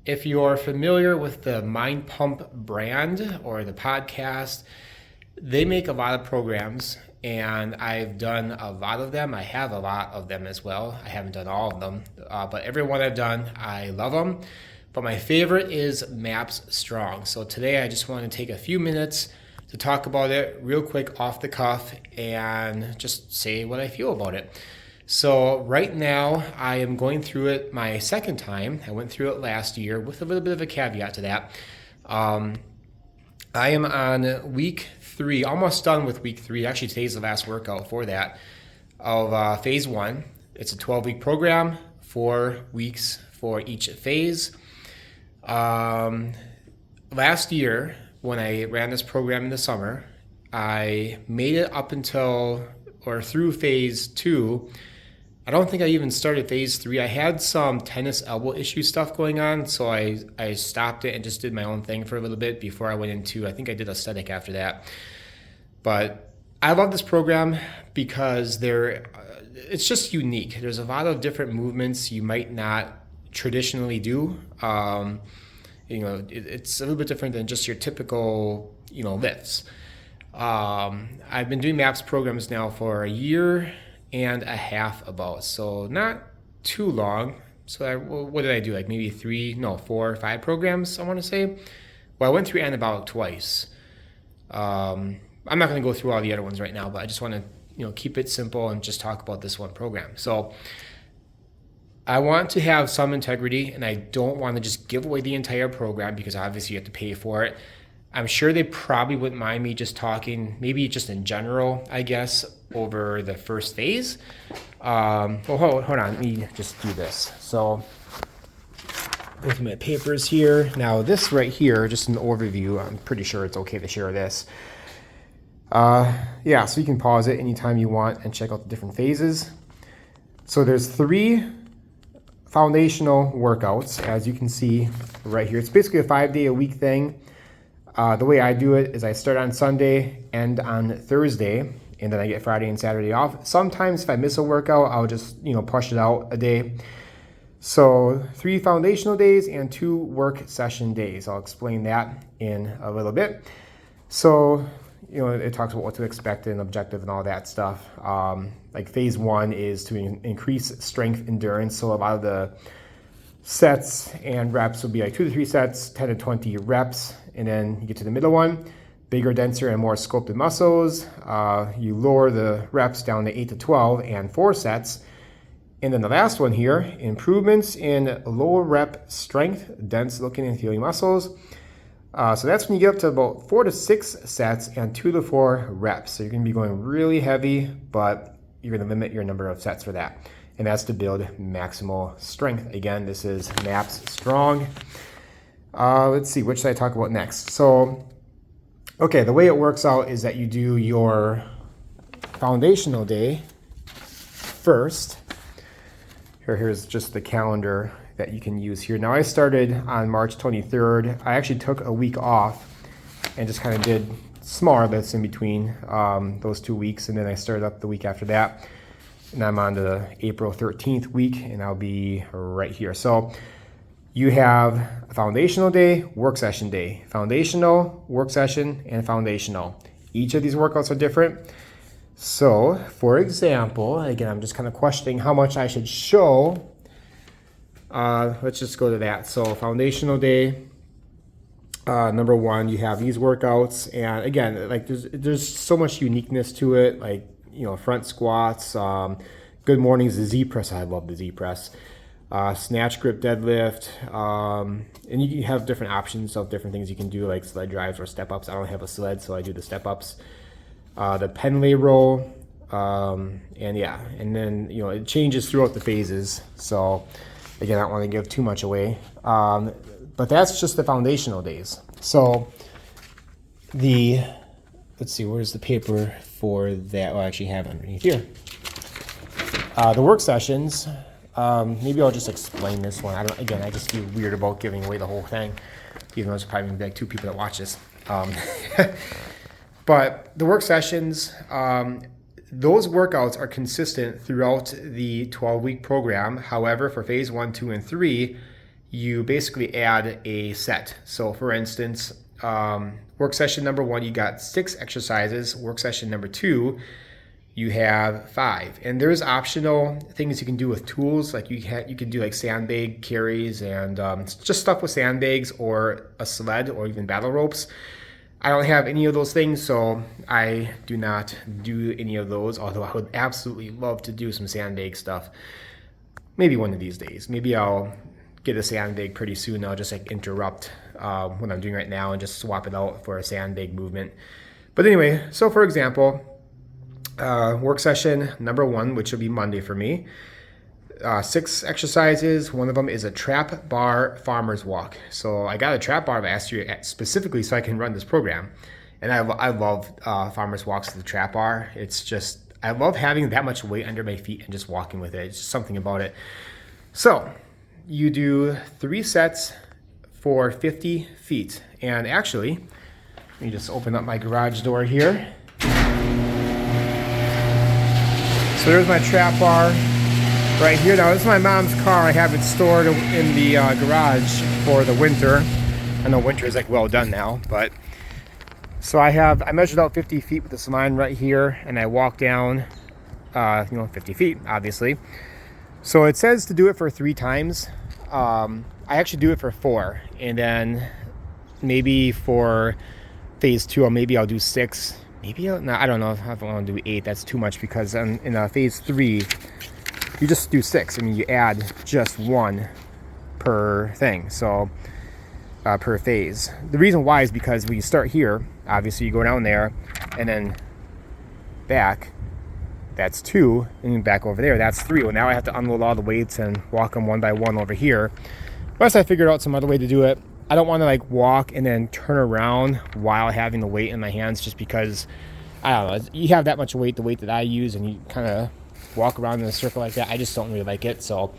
If you're familiar with the Mind Pump brand or the podcast, they make a lot of programs and I've done a lot of them. I have a lot of them as well. I haven't done all of them, but every one I've done, I love them. But my favorite is Maps Strong. So today I just want to take a few minutes to talk about it real quick off the cuff and just say what I feel about it. So right now I am going through it my second time. I went through it last year with a little bit of a caveat to that. I am on week 3, almost done with week 3. Actually, today's the last workout for that of phase 1. It's a 12-week program, 4 weeks for each phase. Last year, when I ran this program in the summer, I made it up until or through phase 2. I don't think I even started phase 3. I had some tennis elbow issue stuff going on, so I stopped it and just did my own thing for a little bit before I went into, I think I did aesthetic after that. But I love this program because it's just unique. There's a lot of different movements you might not traditionally do. It's a little bit different than just your typical, lifts. I've been doing MAPS programs now for a year and a half about, so not too long. So what did I do? Like maybe 4 or 5 programs, I want to say. Well, I went through anabolic twice. I'm not going to go through all the other ones right now, but I just want to keep it simple and just talk about this one program. So I want to have some integrity, and I don't want to just give away the entire program because obviously you have to pay for it. I'm sure they probably wouldn't mind me just talking, maybe just in general, I guess, over the first phase. Hold on, let me just do this. So, go through my papers here. Now, this right here, just an overview. I'm pretty sure it's okay to share this. So you can pause it anytime you want and check out the different phases. So there's 3 foundational workouts, as you can see right here. It's basically a 5-day-a-week thing. The way I do it is I start on Sunday, end on Thursday, and then I get Friday and Saturday off. Sometimes if I miss a workout, I'll just, push it out a day. So 3 foundational days and 2 work session days. I'll explain that in a little bit. So, it talks about what to expect and objective and all that stuff. Like phase 1 is to increase strength endurance. So a lot of the sets and reps will be like 2 to 3 sets, 10 to 20 reps. And then you get to the middle one, bigger, denser, and more sculpted muscles. You lower the reps down to 8 to 12 and 4 sets. And then the last one here, improvements in lower rep strength, dense looking and feeling muscles. So that's when you get up to about 4 to 6 sets and 2 to 4 reps. So you're going to be going really heavy, but you're going to limit your number of sets for that. And that's to build maximal strength. Again, this is MAPS Strong. Let's see, which should I talk about next? So, okay, the way it works out is that you do your foundational day first. Here's just the calendar that you can use here. Now, I started on March 23rd. I actually took a week off and just kind of did smaller bits in between those 2 weeks, and then I started up the week after that. And I'm on the April 13th week, and I'll be right here. So you have a foundational day, work session day, foundational, work session, and foundational. Each of these workouts are different. So, for example, again, I'm just kind of questioning how much I should show. Let's just go to that. So, foundational day, number 1, you have these workouts, and again, like there's so much uniqueness to it, like front squats, good mornings, the Z press. I love the Z press. Snatch, grip, deadlift, and you have different options of different things you can do, like sled drives or step ups. I don't have a sled, so I do the step ups. The pen lay roll, and then it changes throughout the phases. So again, I don't want to give too much away, but that's just the foundational days. So let's see, where's the paper for that? Well, I actually have it underneath here. The work sessions. Maybe I'll just explain this one. I just feel weird about giving away the whole thing, even though there's probably gonna be like 2 people that watch this. But the work sessions, those workouts are consistent throughout the 12-week program. However, for phase 1, 2, and 3, you basically add a set. So for instance, work session number 1, you got 6 exercises. Work session number 2, you have 5. And there's optional things you can do with tools. Like you can do like sandbag carries and just stuff with sandbags or a sled or even battle ropes. I don't have any of those things, so I do not do any of those, although I would absolutely love to do some sandbag stuff. Maybe one of these days. Maybe I'll get a sandbag pretty soon. I'll just like interrupt what I'm doing right now and just swap it out for a sandbag movement. But anyway, so for example, work session number 1, which will be Monday for me, 6 exercises. One of them is a trap bar farmer's walk. So I got a trap bar last year specifically so I can run this program. And I love farmer's walks to the trap bar. It's just, I love having that much weight under my feet and just walking with it. It's just something about it. So you do 3 sets for 50 feet. And actually, let me just open up my garage door here. So there's my trap bar right here. Now this is my mom's car. I have it stored in the garage for the winter. I know winter is like well done now, but so I measured out 50 feet with this line right here, and I walk down 50 feet obviously. So it says to do it for 3 times. I actually do it for 4, and then maybe for phase 2 I'll do 6. Maybe I don't know if I want to do 8. That's too much, because in phase 3 you just do 6. I mean, you add just 1 per thing, so per phase. The reason why is because when you start here, obviously you go down there and then back, that's 2, and then back over there, that's 3. Well, now I have to unload all the weights and walk them one by one over here. Once I figured out some other way to do it, I don't want to like walk and then turn around while having the weight in my hands, just because, I don't know, you have that much weight, the weight that I use, and you kind of walk around in a circle like that. I just don't really like it. So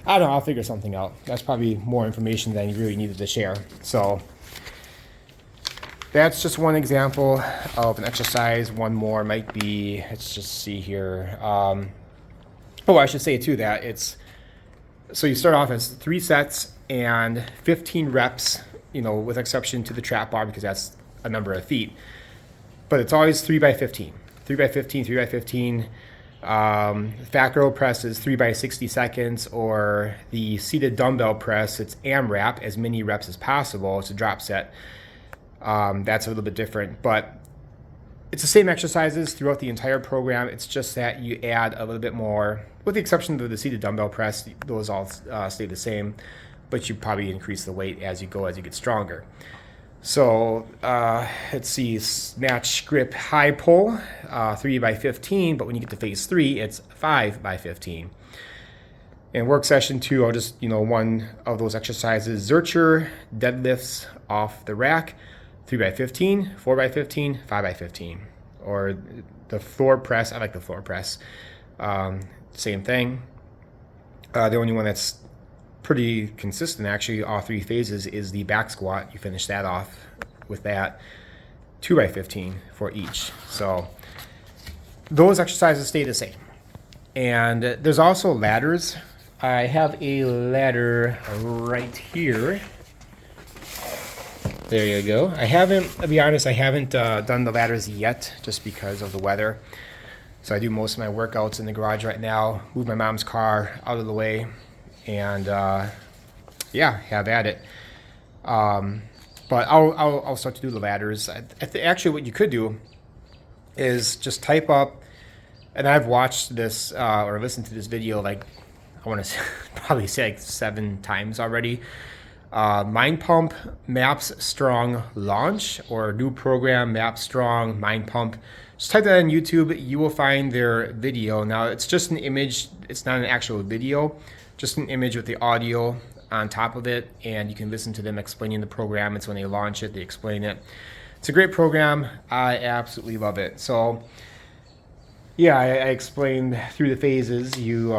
I don't know, I'll figure something out. That's probably more information than you really needed to share. So that's just one example of an exercise. One more might be, let's just see here. I should say too that it's, so you start off as 3 sets and 15 reps, with exception to the trap bar because that's a number of feet. But it's always 3 by 15, 3 by 15, 3 by 15. Fat girl press is 3 by 60 seconds, or the seated dumbbell press, it's AMRAP, as many reps as possible. It's a drop set. That's a little bit different, but it's the same exercises throughout the entire program. It's just that you add a little bit more, with the exception of the seated dumbbell press. Those all stay the same, but you probably increase the weight as you go, as you get stronger. So let's see, snatch, grip, high pull, 3 by 15, but when you get to phase 3, it's 5 by 15. In work session 2, I'll just, one of those exercises, Zercher deadlifts off the rack, 3 by 15, 4 by 15, 5 by 15. Or the floor press, I like the floor press. Same thing. The only one that's pretty consistent, actually, all 3 phases, is the back squat. You finish that off with that, 2 by 15 for each. So those exercises stay the same. And there's also ladders. I have a ladder right here. There you go. I'll be honest, I haven't done the ladders yet, just because of the weather. So I do most of my workouts in the garage right now, move my mom's car out of the way, and have at it. But I'll start to do the ladders. Actually, what you could do is just type up, and I've watched this or listened to this video, like, I want to probably say like 7 times already. Mind Pump Maps Strong Launch, or new program Maps Strong Mind Pump. Just type that on YouTube. You will find their video. Now, it's just an image. It's not an actual video, just an image with the audio on top of it, and you can listen to them explaining the program. It's when they launch it, they explain it. It's a great program. I absolutely love it. So I explained through the phases. You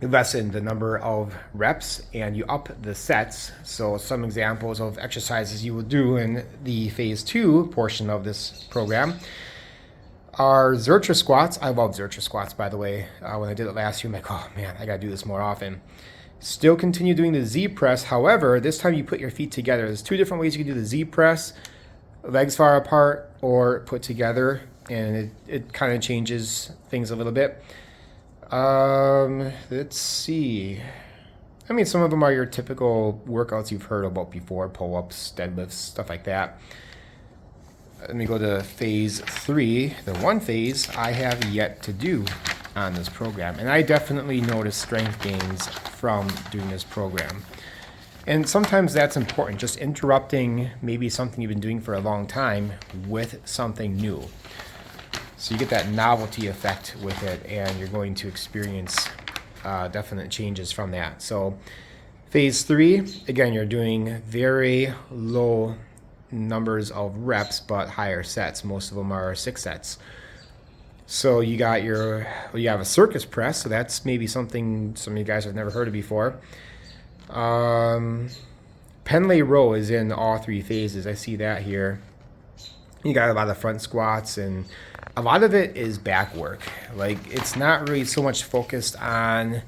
lessen the number of reps and you up the sets. So some examples of exercises you will do in the phase 2 portion of this program are Zercher squats. I love Zercher squats, by the way. When I did it last year, I'm like, oh man, I gotta do this more often. Still continue doing the Z press. However, this time you put your feet together. There's two different ways you can do the Z press: legs far apart or put together, and it kind of changes things a little bit. Let's see. I mean, some of them are your typical workouts you've heard about before: pull-ups, deadlifts, stuff like that. Let me go to phase 3, the one phase I have yet to do on this program. And I definitely notice strength gains from doing this program. And sometimes that's important, just interrupting maybe something you've been doing for a long time with something new. So you get that novelty effect with it, and you're going to experience definite changes from that. So phase 3, again, you're doing very low numbers of reps but higher sets. Most of them are 6 sets. So you got you have a circus press, so that's maybe something some of you guys have never heard of before. Pendlay row is in all 3 phases. I see that here. You got a lot of front squats, and a lot of it is back work. Like, it's not really so much focused on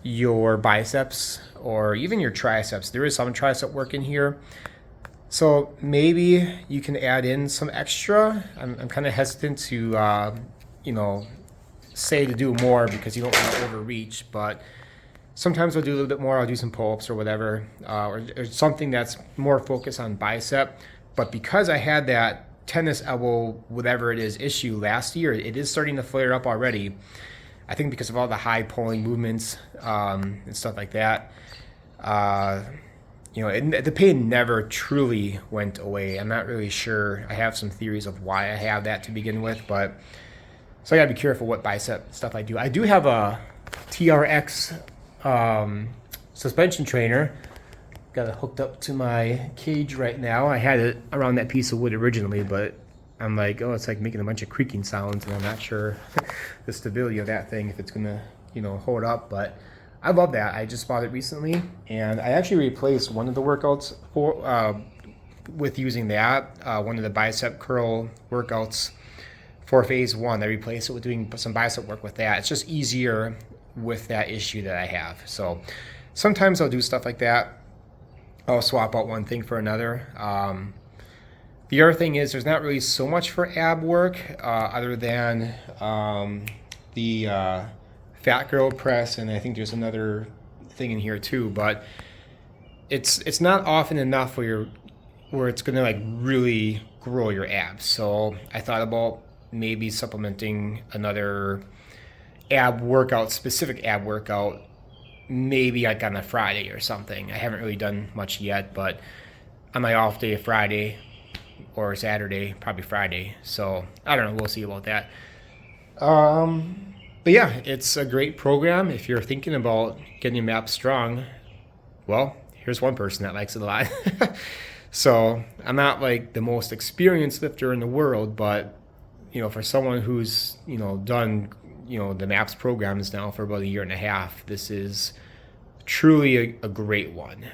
your biceps or even your triceps. There is some tricep work in here. So maybe you can add in some extra. I'm kind of hesitant to, say to do more because you don't want to overreach. But sometimes I'll do a little bit more. I'll do some pull-ups or whatever, or something that's more focused on bicep. But because I had that tennis elbow, whatever it is, issue last year, it is starting to flare up already. I think because of all the high pulling movements and stuff like that. The pain never truly went away. I'm not really sure. I have some theories of why I have that to begin with, but so I gotta be careful what bicep stuff I do. I do have a TRX suspension trainer. Got it hooked up to my cage right now. I had it around that piece of wood originally, but I'm like, oh, it's like making a bunch of creaking sounds, and I'm not sure the stability of that thing, if it's gonna, hold up, but I love that. I just bought it recently, and I actually replaced one of the workouts with using that. One of the bicep curl workouts for phase 1. I replaced it with doing some bicep work with that. It's just easier with that issue that I have. So sometimes I'll do stuff like that. I'll swap out one thing for another. The other thing is there's not really so much for ab work other than the fat girl press, and I think there's another thing in here too, but it's not often enough where it's gonna like really grow your abs. So I thought about maybe supplementing another specific ab workout, maybe like on a Friday or something. I haven't really done much yet, but on my off day, Friday or Saturday, probably Friday. So I don't know, we'll see about that. But yeah, it's a great program. If you're thinking about getting your abs strong, well, here's one person that likes it a lot. So I'm not like the most experienced lifter in the world, but for someone who's done the MAPS programs now for about 1.5 years, this is truly a great one.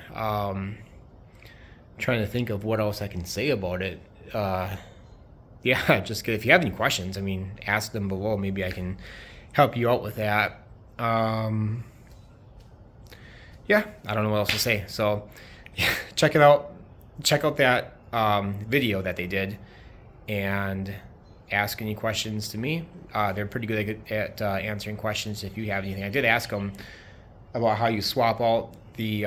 Trying to think of what else I can say about it. Just if you have any questions, ask them below. Maybe I can help you out with that. I don't know what else to say. So check it out. Check out that video that they did and ask any questions to me. They're pretty good at answering questions if you have anything. I did ask them about how you swap out the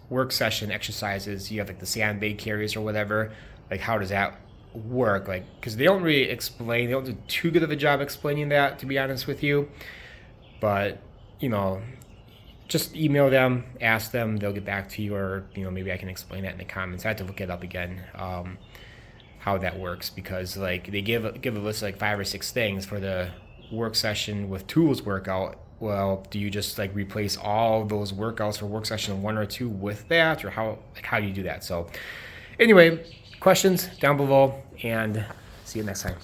work session exercises. You have like the sandbag carries or whatever. Like, how does that work? Like, because they don't do too good of a job explaining that, to be honest with you. But just email them, ask them, they'll get back to you, or maybe I can explain that in the comments. I have to look it up again, how that works, because like they give a list of like 5 or 6 things for the work session with tools workout. Well, do you just like replace all those workouts for work session 1 or 2 with that, or how do you do that? So anyway, questions down below, and see you next time.